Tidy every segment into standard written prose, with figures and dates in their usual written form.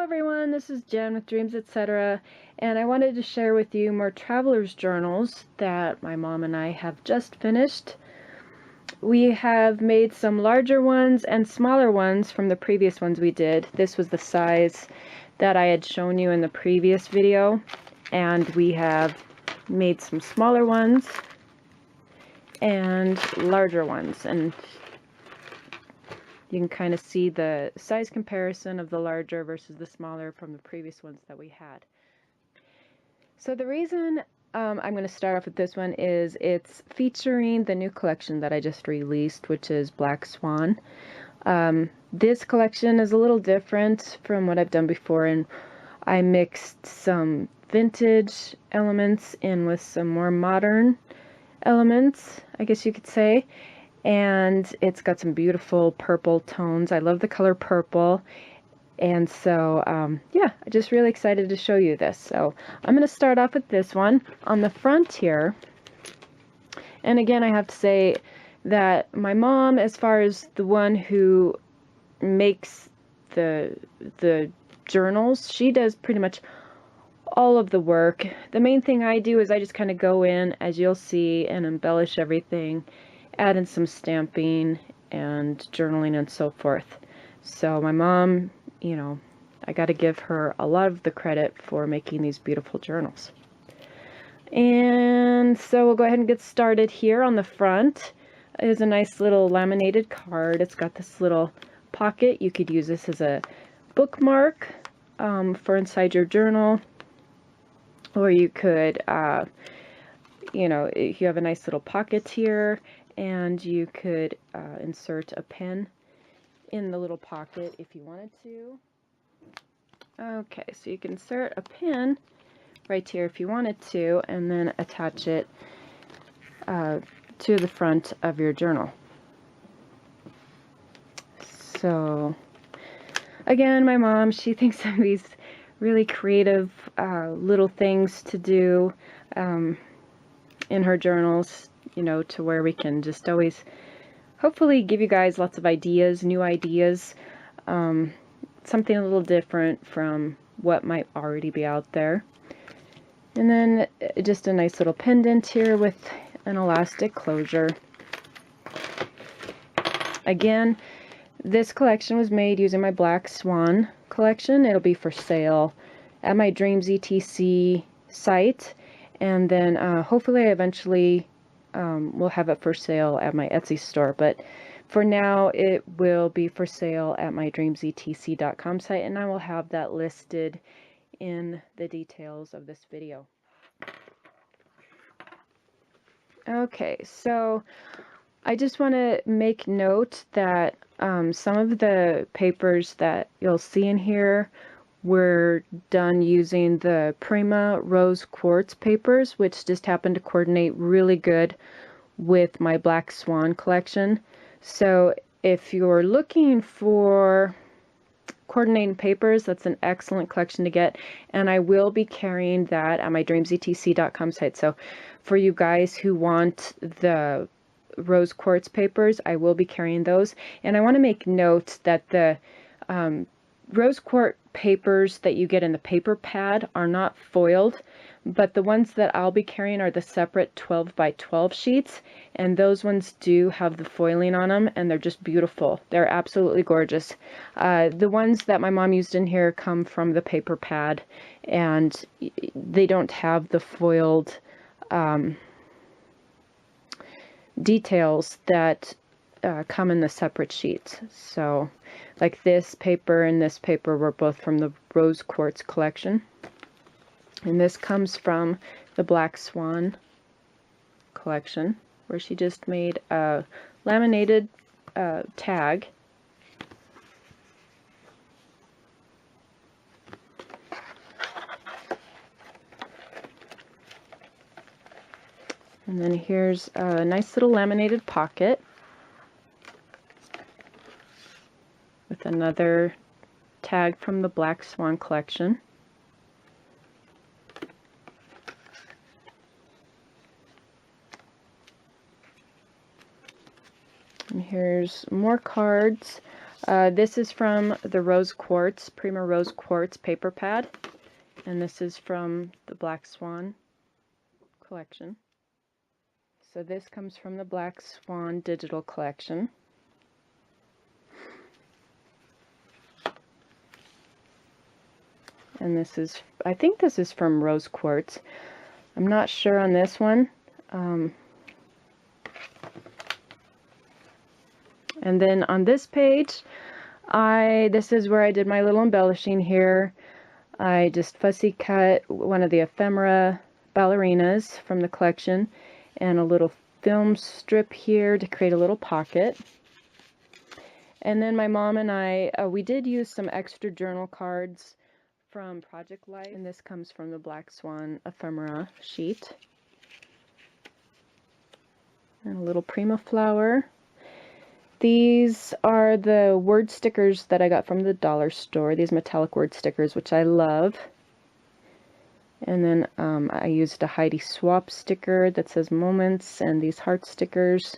everyone, this is Jen with Dreamz Etc. And I wanted to share with you more traveler's journals that my mom and I have just finished. We have made some larger ones and smaller ones from the previous ones we did. This was the size that I had shown you in the previous video, and we have made some smaller ones and larger ones, and you can kind of see the size comparison of the larger versus the smaller from the previous ones that we had. So the reason I'm going to start off with this one is it's featuring the new collection that I just released, which is Black Swan. This collection is a little different from what I've done before, and I mixed some vintage elements in with some more modern elements, I guess you could say. And it's got some beautiful purple tones. I love the color purple. And so, yeah, I'm just really excited to show you this. So I'm going to start off with this one on the front here. And again, I have to say that my mom, as far as the one who makes the journals, she does pretty much all of the work. The main thing I do is I just kind of go in, as you'll see, and embellish everything, add in some stamping and journaling and so forth. So my mom, you know, I got to give her a lot of the credit for making these beautiful journals. And so we'll go ahead and get started. Here on the front is a nice little laminated card. It's got this little pocket. You could use this as a bookmark for inside your journal, or you could, you know, you have a nice little pocket here, and you could insert a pen in the little pocket if you wanted to. Okay, so you can insert a pin right here if you wanted to, and then attach it to the front of your journal. So again, my mom, she thinks of these really creative little things to do in her journals, you know, to where we can just always hopefully give you guys lots of ideas, new ideas, something a little different from what might already be out there. And then just a nice little pendant here with an elastic closure. Again, this collection was made using my Black Swan collection. It'll be for sale at my Dreamz Etc site, and then hopefully eventually we'll have it for sale at my Etsy store, but for now it will be for sale at my dreamzetc.com site, and I will have that listed in the details of this video. Okay, so I just want to make note that some of the papers that you'll see in here were done using the Prima Rose Quartz papers, which just happen to coordinate really good with my Black Swan collection. So if you're looking for coordinating papers, that's an excellent collection to get, and I will be carrying that at my dreamzetc.com site. So for you guys who want the rose quartz papers, I will be carrying those. And I want to make note that the rose quartz papers that you get in the paper pad are not foiled, but the ones that I'll be carrying are the separate 12 by 12 sheets, and those ones do have the foiling on them, and they're just beautiful. They're absolutely gorgeous. The ones that my mom used in here come from the paper pad, and they don't have the foiled details that come in the separate sheets. So like this paper and this paper were both from the Rose Quartz collection, and this comes from the Black Swan collection, where she just made a laminated tag. And then here's a nice little laminated pocket with another tag from the Black Swan collection. And here's more cards. This is from the Rose Quartz, Prima Rose Quartz paper pad. And this is from the Black Swan collection. So this comes from the Black Swan digital collection. And this is, I think this is from Rose Quartz. I'm not sure on this one. And then on this page, this is where I did my little embellishing here. I just fussy cut one of the ephemera ballerinas from the collection and a little film strip here to create a little pocket. And then my mom and I, we did use some extra journal cards from Project Life, and this comes from the Black Swan ephemera sheet. And a little Prima flower. These are the word stickers that I got from the dollar store, these metallic word stickers, which I love. And then I used a Heidi Swap sticker that says Moments, and these heart stickers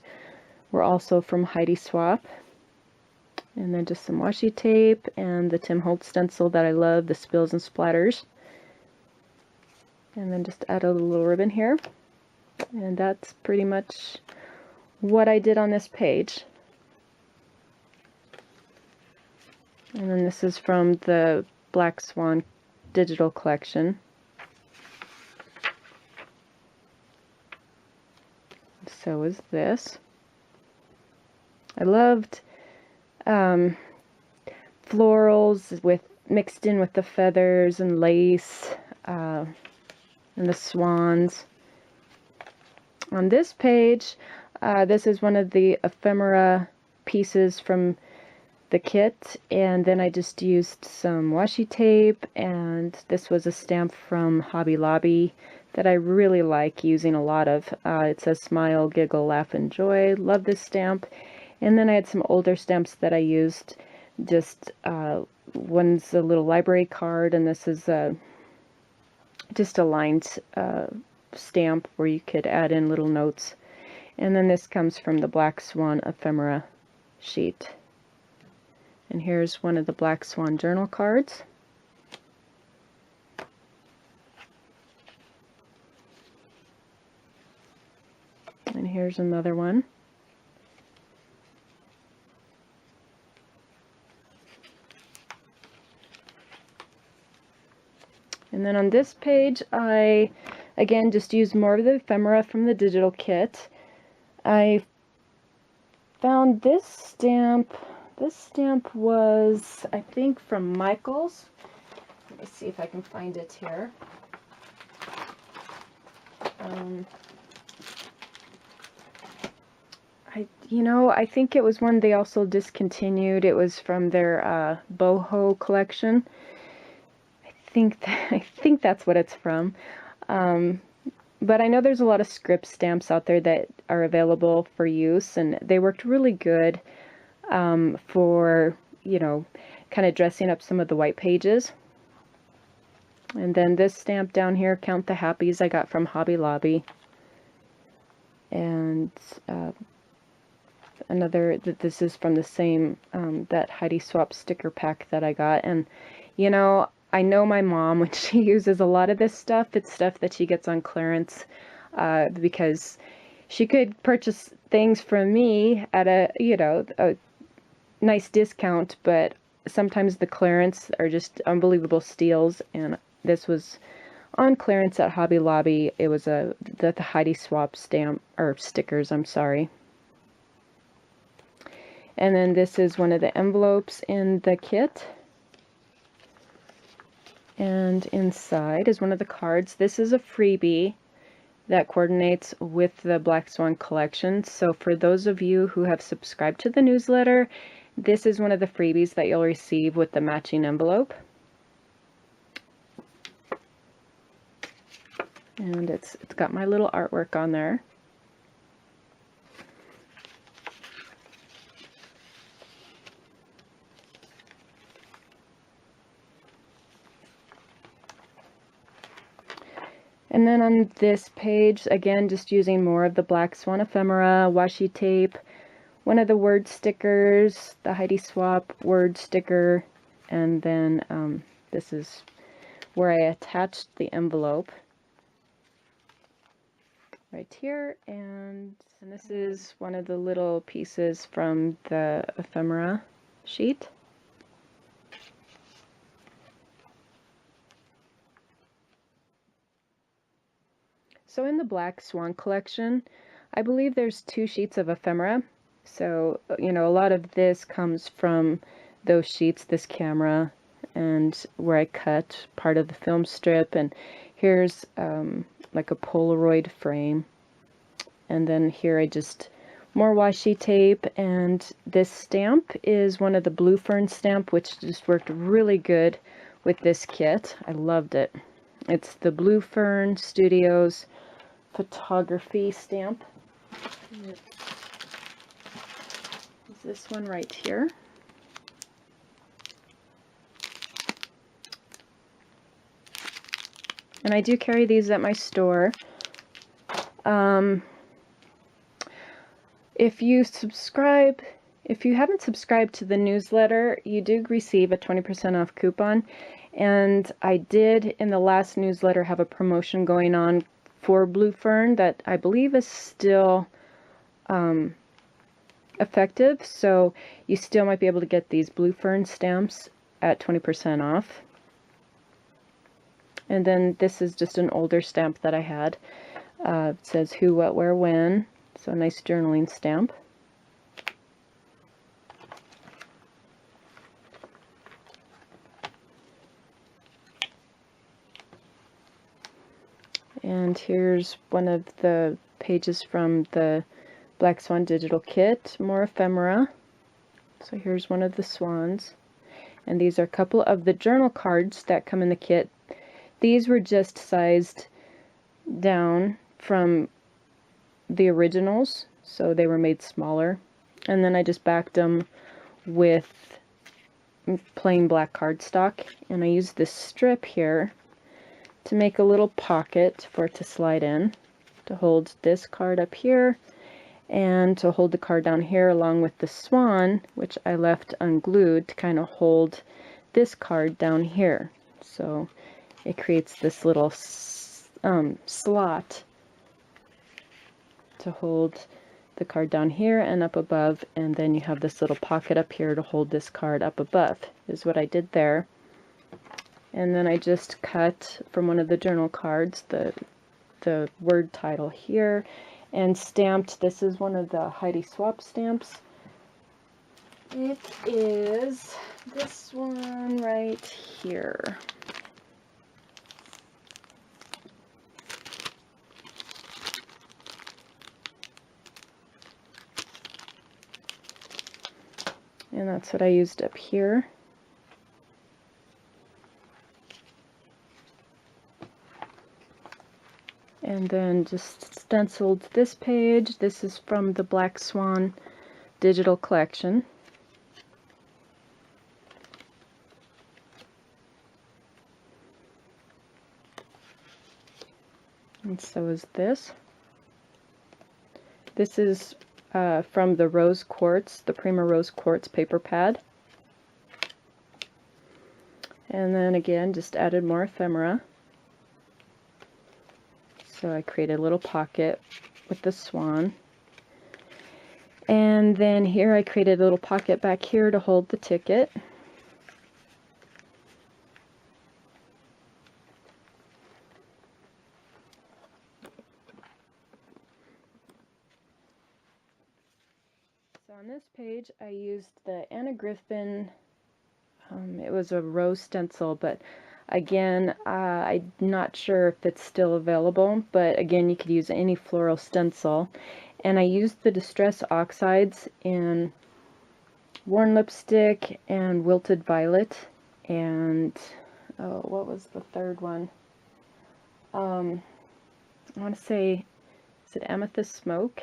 were also from Heidi Swap. And then just some washi tape and the Tim Holtz stencil that I love, the spills and splatters. And then just add a little ribbon here. And that's pretty much what I did on this page. And then this is from the Black Swan digital collection. So is this. I loved florals mixed in with the feathers and lace and the swans. On this page, this is one of the ephemera pieces from the kit, and then I just used some washi tape, and this was a stamp from Hobby Lobby that I really like using a lot of. It says Smile, Giggle, Laugh, Enjoy. Love this stamp. And then I had some older stamps that I used. Just one's a little library card, and this is just a lined stamp where you could add in little notes. And then this comes from the Black Swan ephemera sheet. And here's one of the Black Swan journal cards. And here's another one. And then on this page, I again just used more of the ephemera from the digital kit. I found this stamp. This stamp was, I think, from Michael's. Let me see if I can find it here. I think it was one they also discontinued. It was from their boho collection. I think that's what it's from. But I know there's a lot of script stamps out there that are available for use, and they worked really good for, kind of dressing up some of the white pages. And then this stamp down here, Count the Happies, I got from Hobby Lobby. And this is from the same, that Heidi Swap sticker pack that I got. And, I know my mom, when she uses a lot of this stuff, it's stuff that she gets on clearance, because she could purchase things from me at a nice discount, but sometimes the clearance are just unbelievable steals, and this was on clearance at Hobby Lobby. It was the Heidi Swap stamp, or stickers, I'm sorry. And then this is one of the envelopes in the kit. And inside is one of the cards. This is a freebie that coordinates with the Black Swan collection. So for those of you who have subscribed to the newsletter, this is one of the freebies that you'll receive with the matching envelope. And it's got my little artwork on there. And then on this page, again, just using more of the Black Swan ephemera, washi tape, one of the word stickers, the Heidi Swap word sticker, and then this is where I attached the envelope right here, and this is one of the little pieces from the ephemera sheet. So in the Black Swan collection, I believe there's 2 sheets of ephemera. So, you know, a lot of this comes from those sheets, this camera, and where I cut part of the film strip. And here's like a Polaroid frame. And then here I just more washi tape, and this stamp is one of the Blue Fern stamp, which just worked really good with this kit. I loved it. It's the Blue Fern Studios photography stamp. Is this one right here. And I do carry these at my store. If you haven't subscribed to the newsletter, you do receive a 20% off coupon. And I did, in the last newsletter, have a promotion going on for Blue Fern that I believe is still effective. So you still might be able to get these Blue Fern stamps at 20% off. And then this is just an older stamp that I had. It says who, what, where, when. So a nice journaling stamp. And here's one of the pages from the Black Swan digital kit, more ephemera. So here's one of the swans. And these are a couple of the journal cards that come in the kit. These were just sized down from the originals, so they were made smaller. And then I just backed them with plain black cardstock. And I used this strip here to make a little pocket for it to slide in, to hold this card up here, and to hold the card down here along with the swan, which I left unglued to kind of hold this card down here. So it creates this little slot to hold the card down here and up above, and then you have this little pocket up here to hold this card up above, is what I did there. And then I just cut from one of the journal cards the word title here and stamped. This is one of the Heidi Swap stamps. It is this one right here. And that's what I used up here. And then just stenciled this page. This is from the Black Swan digital collection. And so is this. This is from the Rose Quartz, the Prima Rose Quartz paper pad. And then again, just added more ephemera. So I created a little pocket with the swan. And then here I created a little pocket back here to hold the ticket. So on this page I used the Anna Griffin, it was a rose stencil, but again, I'm not sure if it's still available, but again, you could use any floral stencil. And I used the Distress Oxides in Worn Lipstick and Wilted Violet, and oh, what was the third one? I want to say, is it Amethyst Smoke?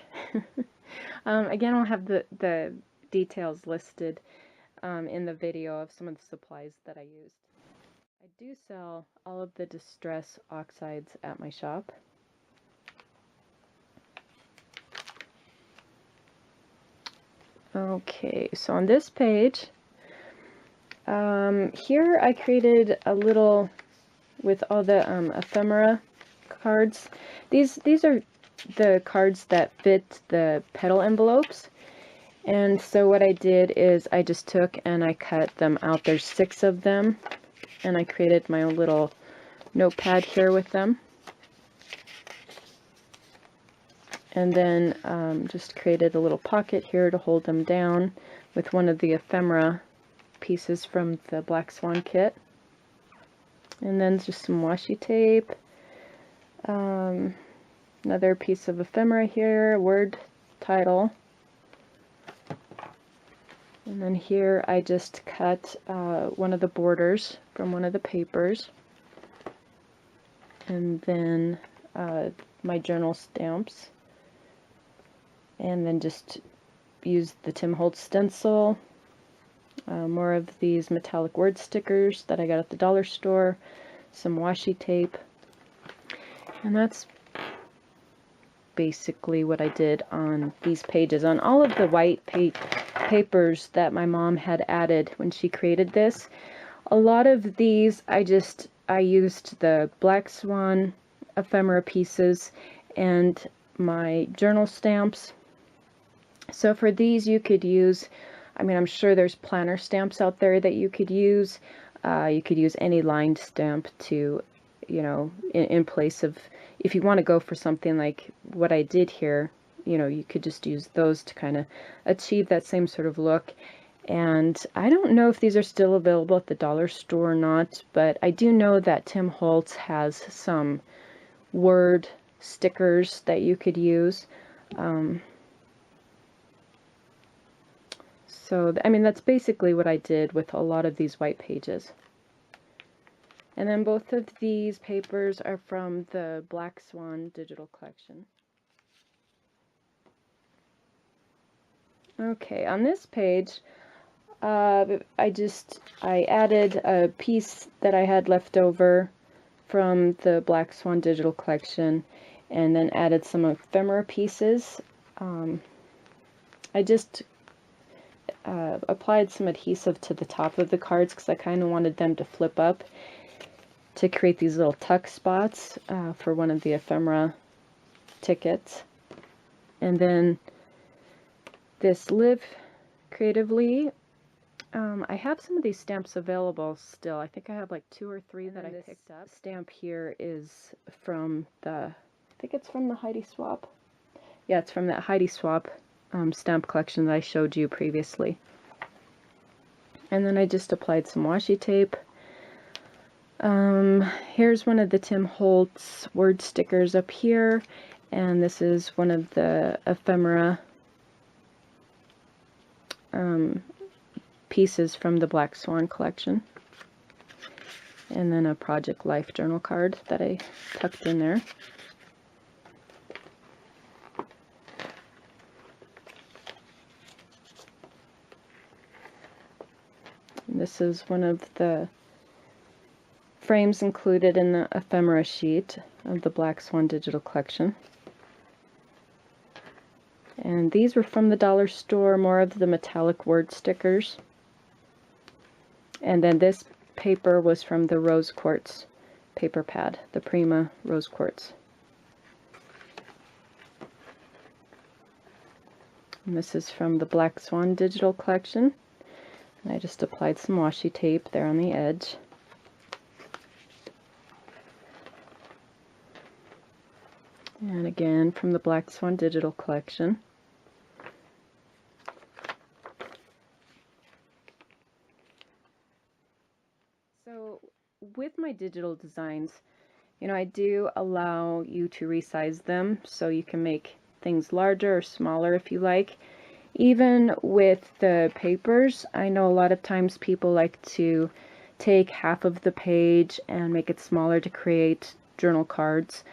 Again, I'll have the details listed in the video of some of the supplies that I used. I do sell all of the Distress Oxides at my shop. Okay, so on this page, here I created a little with all the ephemera cards. These are the cards that fit the petal envelopes. And so what I did is I just took and I cut them out. There's 6 of them, and I created my own little notepad here with them. And then just created a little pocket here to hold them down with one of the ephemera pieces from the Black Swan kit. And then just some washi tape. Another piece of ephemera here, word title. And then here I just cut one of the borders from one of the papers. And then my journal stamps. And then just used the Tim Holtz stencil. More of these metallic word stickers that I got at the dollar store. Some washi tape. And that's basically what I did on these pages. On all of the white papers that my mom had added when she created this, a lot of these I used the Black Swan ephemera pieces and my journal stamps. So for these you could use, I mean, I'm sure there's planner stamps out there that you could use. You could use any lined stamp to, you know, in place of, if you want to go for something like what I did here, you know, you could just use those to kind of achieve that same sort of look. And I don't know if these are still available at the dollar store or not, but I do know that Tim Holtz has some word stickers that you could use. So, I mean, that's basically what I did with a lot of these white pages. And then both of these papers are from the Black Swan digital collection. Okay, on this page, I added a piece that I had left over from the Black Swan digital collection, and then added some ephemera pieces. I just applied some adhesive to the top of the cards because I kind of wanted them to flip up to create these little tuck spots for one of the ephemera tickets. And then this Live Creatively, I have some of these stamps available still. I think I have like 2 or 3 that I picked up. Stamp here is from the, I think it's from the Heidi Swap. Yeah, it's from that Heidi Swap stamp collection that I showed you previously. And then I just applied some washi tape. Here's one of the Tim Holtz word stickers up here, and this is one of the ephemera pieces from the Black Swan collection. And then a Project Life journal card that I tucked in there. This is one of the frames included in the ephemera sheet of the Black Swan digital collection. And these were from the dollar store, more of the metallic word stickers. And then this paper was from the Rose Quartz paper pad, the Prima Rose Quartz. And this is from the Black Swan digital collection. And I just applied some washi tape there on the edge. And again from the Black Swan digital collection. So with my digital designs, you know, I do allow you to resize them so you can make things larger or smaller if you like. Even with the papers, I know a lot of times people like to take half of the page and make it smaller to create journal cards.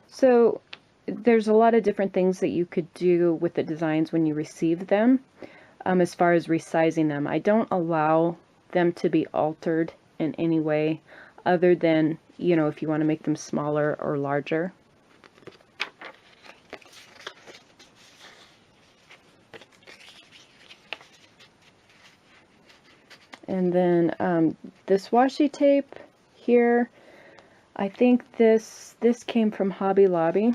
So there's a lot of different things that you could do with the designs when you receive them, as far as resizing them. I don't allow them to be altered in any way other than, you know, if you want to make them smaller or larger. And then this washi tape here, I think this came from Hobby Lobby,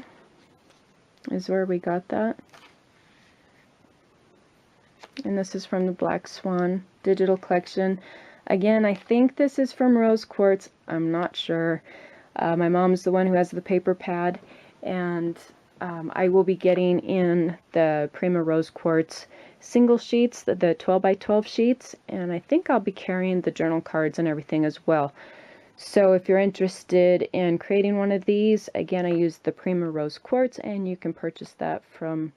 is where we got that. And this is from the Black Swan digital collection. Again, I think this is from Rose Quartz. I'm not sure. My mom's the one who has the paper pad, and I will be getting in the Prima Rose Quartz single sheets, the 12 by 12 sheets, and I think I'll be carrying the journal cards and everything as well. So if you're interested in creating one of these, again, I use the Prima Rose Quartz, and you can purchase that from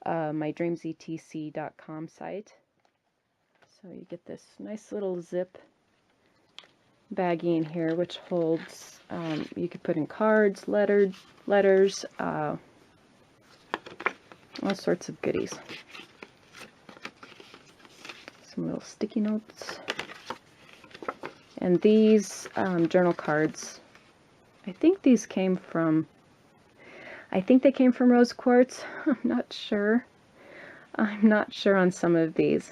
my dreamzetc.com site. So you get this nice little zip baggie in here, which holds, you could put in cards, letters, all sorts of goodies. Some little sticky notes. And these journal cards, I think these came from, I think they came from Rose Quartz. I'm not sure. I'm not sure on some of these.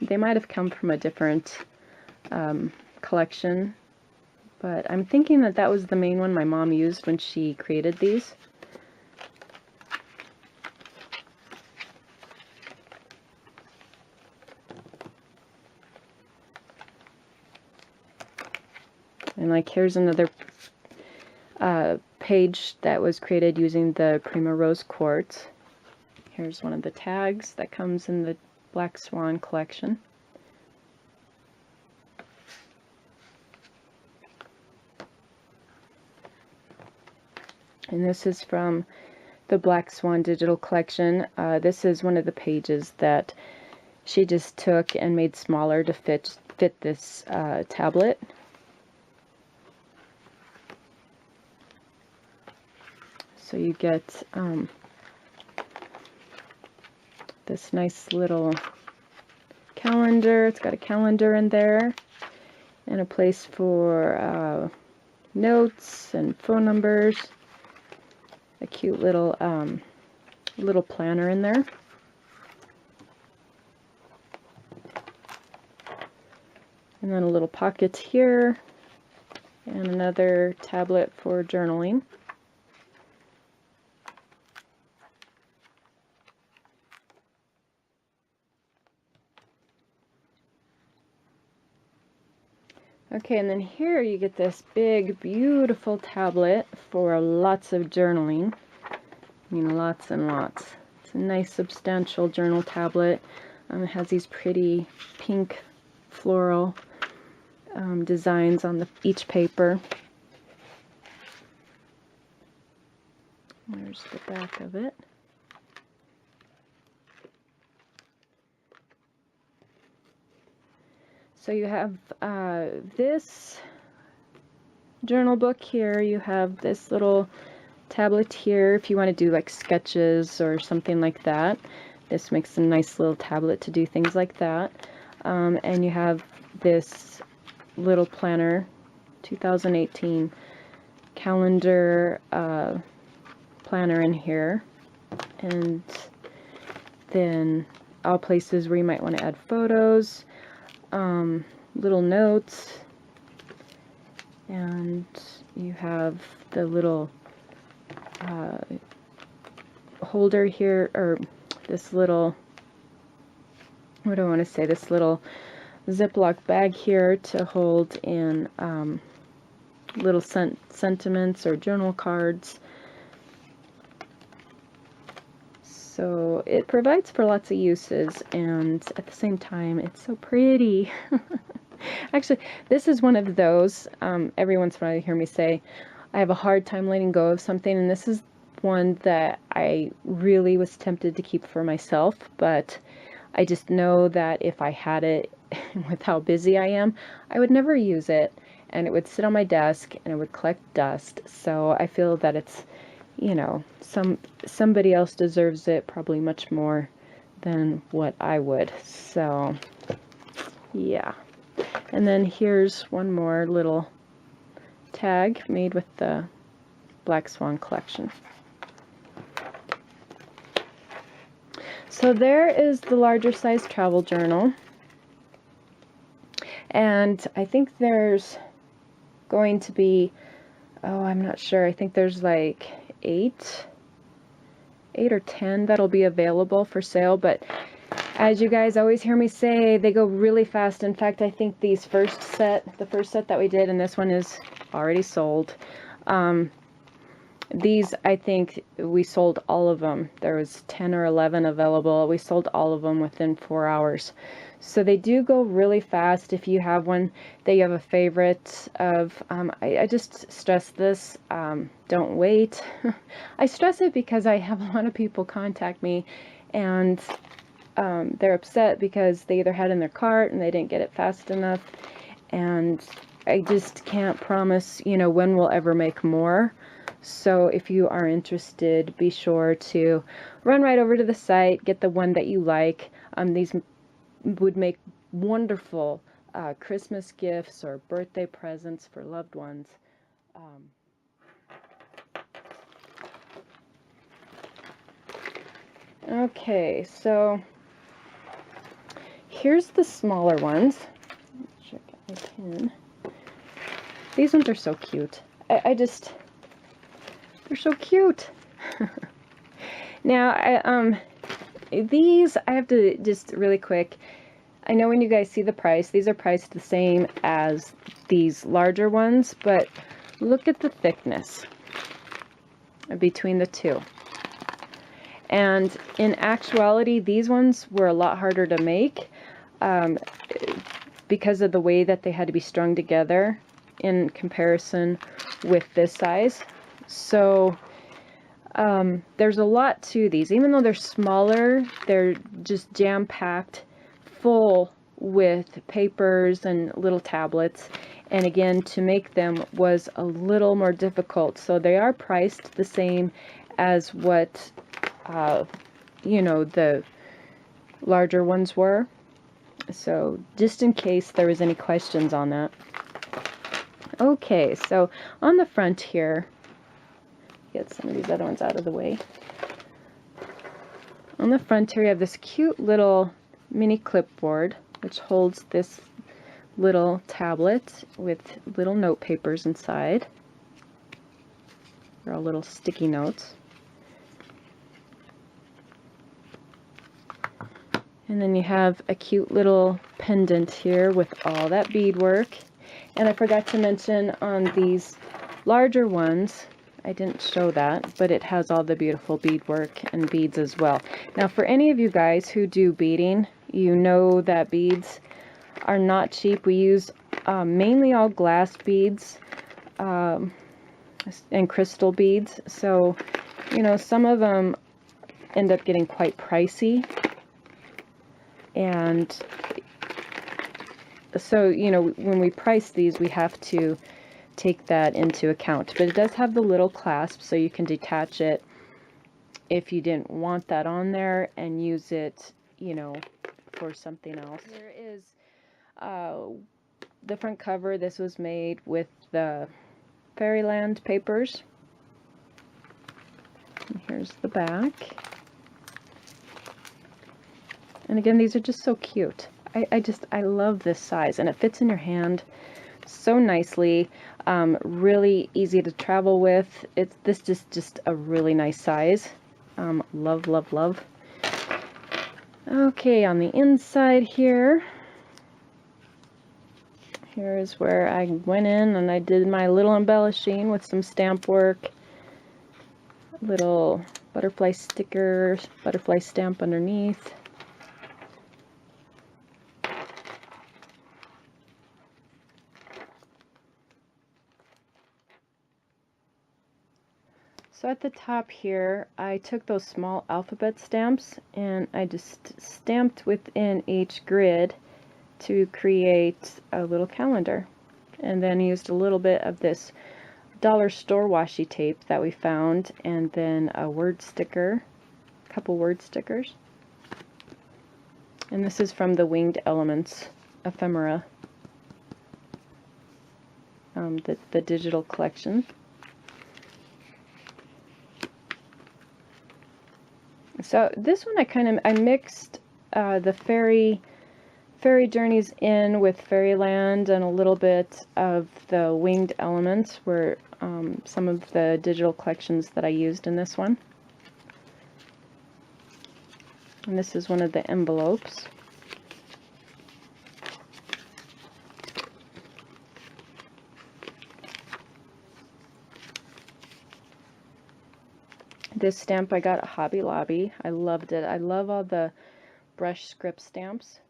They might have come from a different collection, but I'm thinking that that was the main one my mom used when she created these. And like, here's another page that was created using the Prima Rose Quartz. Here's one of the tags that comes in the Black Swan collection. And this is from the Black Swan digital collection. This is one of the pages that she just took and made smaller to fit this tablet. So you get this nice little calendar. It's got a calendar in there and a place for notes and phone numbers. A cute little little planner in there. And then a little pocket here and another tablet for journaling. Okay, and then here you get this big, beautiful tablet for lots of journaling. I mean, lots and lots. It's a nice, substantial journal tablet. It has these pretty pink floral designs on each paper. There's the back of it. So you have this journal book here. You have this little tablet here if you want to do like sketches or something like that. This makes a nice little tablet to do things like that. And you have this little planner, 2018 calendar planner in here. And then all places where you might want to add photos. Little notes, and you have the little holder here, or this little, what do I want to say, this little Ziploc bag here to hold in little sentiments or journal cards. So it provides for lots of uses, and at the same time, it's so pretty. Actually, this is one of those, every once in a while you hear me say, I have a hard time letting go of something, and this is one that I really was tempted to keep for myself, but I just know that if I had it, with how busy I am, I would never use it, and it would sit on my desk, and it would collect dust, so I feel that it's, you know, somebody else deserves it probably much more than what I would. So yeah. And then here's one more little tag made with the Black Swan collection. So there is the larger size travel journal. And I think there's going to be, oh, I'm not sure. I think there's like 8 or 10 that'll be available for sale. But as you guys always hear me say, they go really fast. In fact, I think the first set that we did, and this one is already sold. These, I think we sold all of them. There was 10 or 11 available. We sold all of them within 4 hours. So they do go really fast. If you have one that you have a favorite of, I just stress this, don't wait. I stress it because I have a lot of people contact me, and they're upset because they either had it in their cart and they didn't get it fast enough, and I just can't promise, you know, when we'll ever make more. So if you are interested, be sure to run right over to the site, get the one that you like. These would make wonderful Christmas gifts or birthday presents for loved ones. Okay, so here's the smaller ones. Check out my pen. These ones are so cute. They're so cute. Now, these, I have to just really quick, I know when you guys see the price, these are priced the same as these larger ones, but look at the thickness between the two. And in actuality, these ones were a lot harder to make because of the way that they had to be strung together in comparison with this size. So there's a lot to these. Even though they're smaller, they're just jam-packed full with papers and little tablets. And again, to make them was a little more difficult. So they are priced the same as what, you know, the larger ones were. So just in case there was any questions on that. Okay, so on the front here, get some of these other ones out of the way. On the front here, you have this cute little mini clipboard, which holds this little tablet with little note papers inside. They're all little sticky notes. And then you have a cute little pendant here with all that beadwork. And I forgot to mention on these larger ones, I didn't show that, but it has all the beautiful beadwork and beads as well. Now, for any of you guys who do beading, you know that beads are not cheap. We use mainly all glass beads and crystal beads. So, you know, some of them end up getting quite pricey. And so, you know, when we price these, we have to take that into account. But it does have the little clasp, so you can detach it if you didn't want that on there and use it, you know, for something else. Here is the front cover. This was made with the Fairyland papers. And here's the back. And again, these are just so cute. I love this size, and it fits in your hand so nicely. Really easy to travel with. This is just a really nice size. Love, love, love. Okay, on the inside here, here's where I went in and I did my little embellishing with some stamp work, little butterfly sticker, butterfly stamp underneath. So at the top here, I took those small alphabet stamps and I just stamped within each grid to create a little calendar. And then used a little bit of this dollar store washi tape that we found, and then a word sticker, a couple word stickers. And this is from the Winged Elements ephemera, the digital collection. So this one I mixed the fairy journeys in with Fairyland, and a little bit of the winged elements were some of the digital collections that I used in this one. And this is one of the envelopes. This stamp I got at Hobby Lobby. I loved it. I love all the brush script stamps.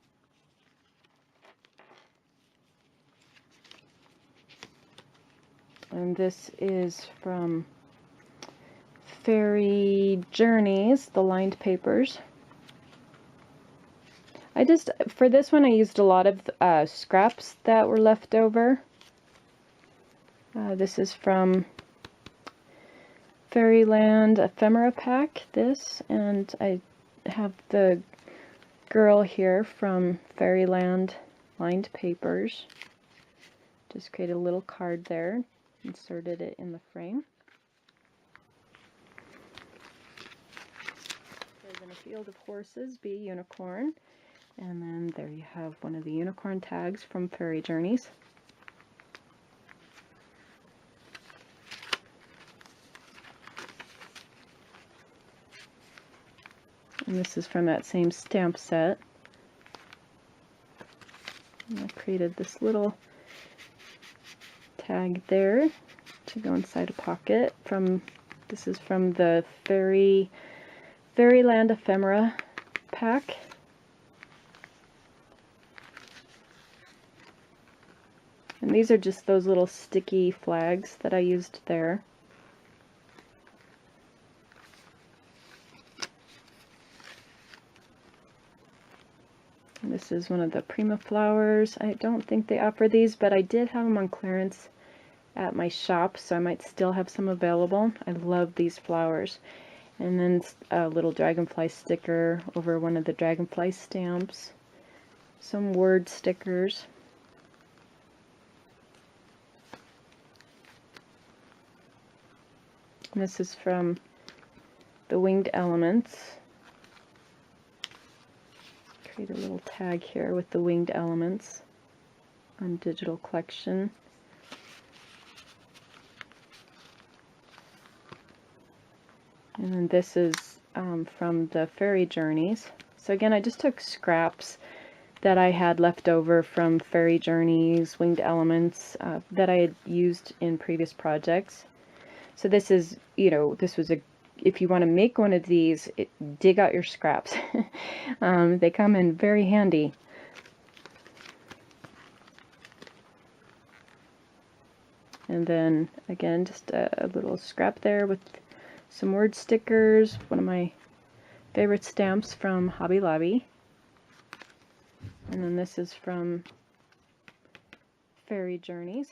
And this is from Fairy Journeys, the lined papers. For this one I used a lot of scraps that were left over. This is from Fairyland Ephemera Pack, and I have the girl here from Fairyland lined papers. Just created a little card there, inserted it in the frame. There's in a field of horses, be a unicorn. And then there you have one of the unicorn tags from Fairy Journeys. And this is from that same stamp set. And I created this little tag there to go inside a pocket. This is from the Fairyland Ephemera pack. And these are just those little sticky flags that I used there. And this is one of the Prima flowers. I don't think they offer these, but I did have them on clearance at my shop, so I might still have some available. I love these flowers. And then a little dragonfly sticker over one of the dragonfly stamps. Some word stickers. And this is from the winged elements. Create a little tag here with the winged elements on digital collection. And then this is from the Fairy Journeys. So again, I just took scraps that I had left over from Fairy Journeys, winged elements that I had used in previous projects. So this is, this was if you want to make one of these, dig out your scraps. They come in very handy. And then again, just a little scrap there with some word stickers, one of my favorite stamps from Hobby Lobby. And then this is from Fairy Journeys.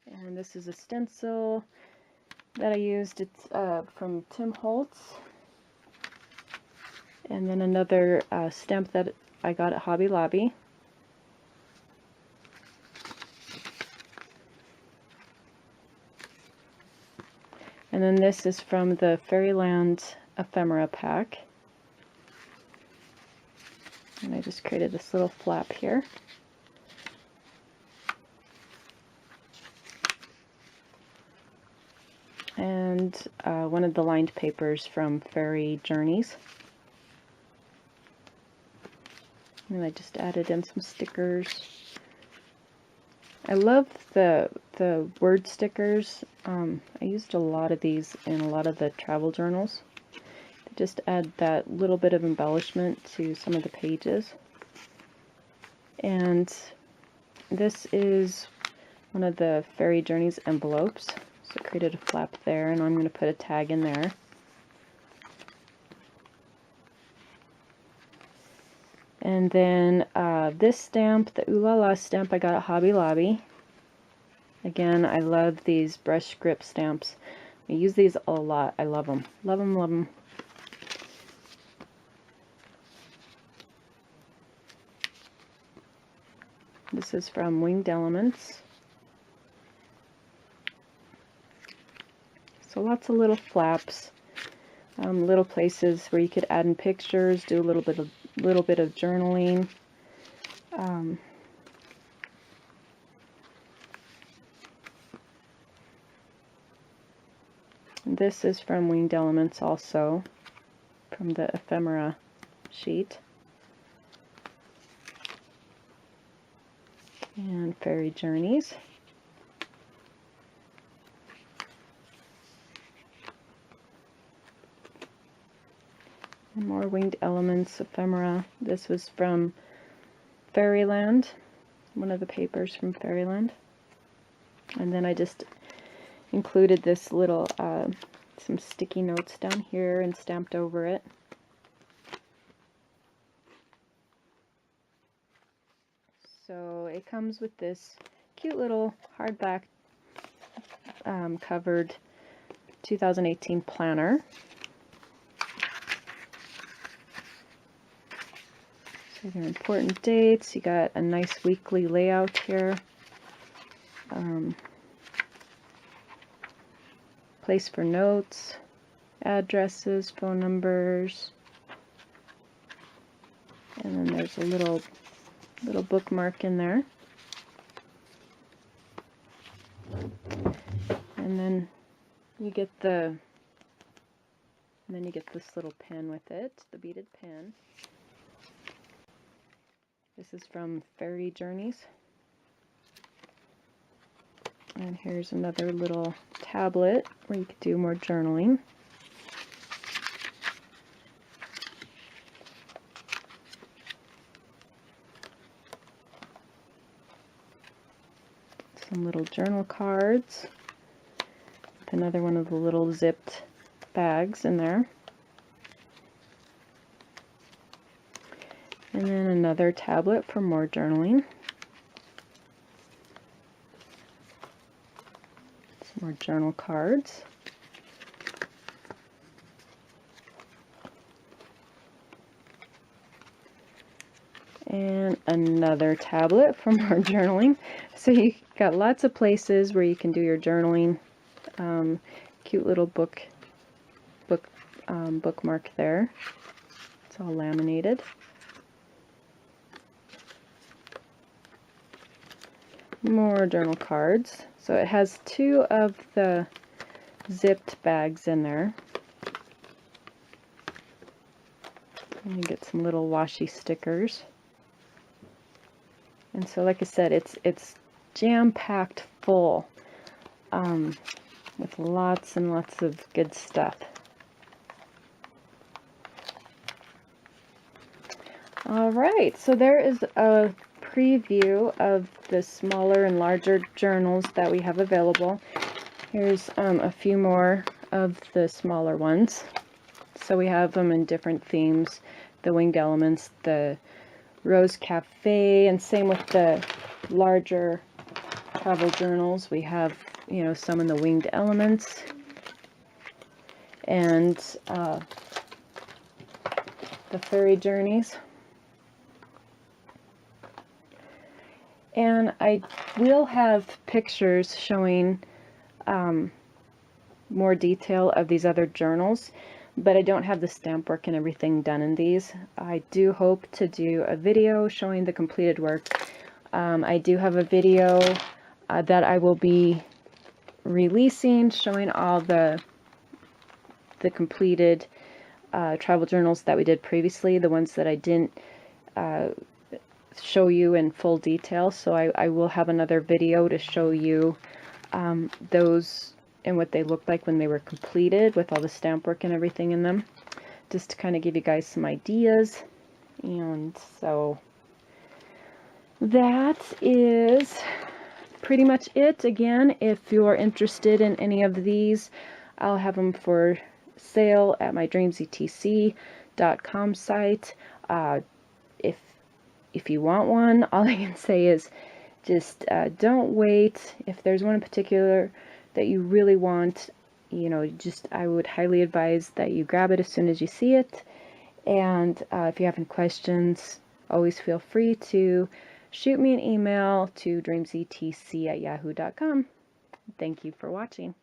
And this is a stencil that I used. It's from Tim Holtz. And then another stamp that I got at Hobby Lobby. And then this is from the Fairyland Ephemera pack. And I just created this little flap here. And one of the lined papers from Fairy Journeys. And I just added in some stickers. I love the word stickers. I used a lot of these in a lot of the travel journals. They just add that little bit of embellishment to some of the pages. And this is one of the Fairy Journeys envelopes. So I created a flap there, and I'm going to put a tag in there. And then this stamp, the Ooh La La stamp I got at Hobby Lobby. Again, I love these brush grip stamps. I use these a lot. I love them. Love them, love them. This is from Winged Elements. So lots of little flaps. little places where you could add in pictures, do a little bit of journaling. This is from Winged Elements also, from the ephemera sheet. And Fairy Journeys. And more Winged Elements, ephemera. This was from Fairyland, one of the papers from Fairyland. And then I just included this little, some sticky notes down here and stamped over it. So it comes with this cute little hardback covered 2018 planner. So there are important dates. You got a nice weekly layout here. Place for notes, addresses, phone numbers, and then there's a little bookmark in there. And then you get this little pen with it, the beaded pen. This is from Fairy Journeys. And here's another little tablet where you could do more journaling. Some little journal cards. Another one of the little zipped bags in there. And then another tablet for more journaling. Some more journal cards. And another tablet for more journaling. So you got lots of places where you can do your journaling. Cute little bookmark there. It's all laminated. More journal cards. So it has 2 of the zipped bags in there. And you get some little washi stickers. And so, like I said, it's jam-packed full with lots and lots of good stuff. All right, so there is a preview of the smaller and larger journals that we have available. Here's a few more of the smaller ones. So we have them in different themes, the Winged Elements, the Rose Cafe, and same with the larger travel journals. We have, you know, some in the Winged Elements, and the Fairy Journeys. And I will have pictures showing more detail of these other journals, but I don't have the stamp work and everything done in these. I do hope to do a video showing the completed work. I do have a video that I will be releasing showing all the completed travel journals that we did previously, the ones that I didn't show you in full detail. So I will have another video to show you those and what they looked like when they were completed with all the stamp work and everything in them, just to kind of give you guys some ideas. And so that is pretty much it. Again, if you're interested in any of these, I'll have them for sale at my dreamzetc.com site. If you want one, all I can say is just don't wait. If there's one in particular that you really want, you know, I would highly advise that you grab it as soon as you see it. And if you have any questions, always feel free to shoot me an email to dreamzetc@yahoo.com. Thank you for watching.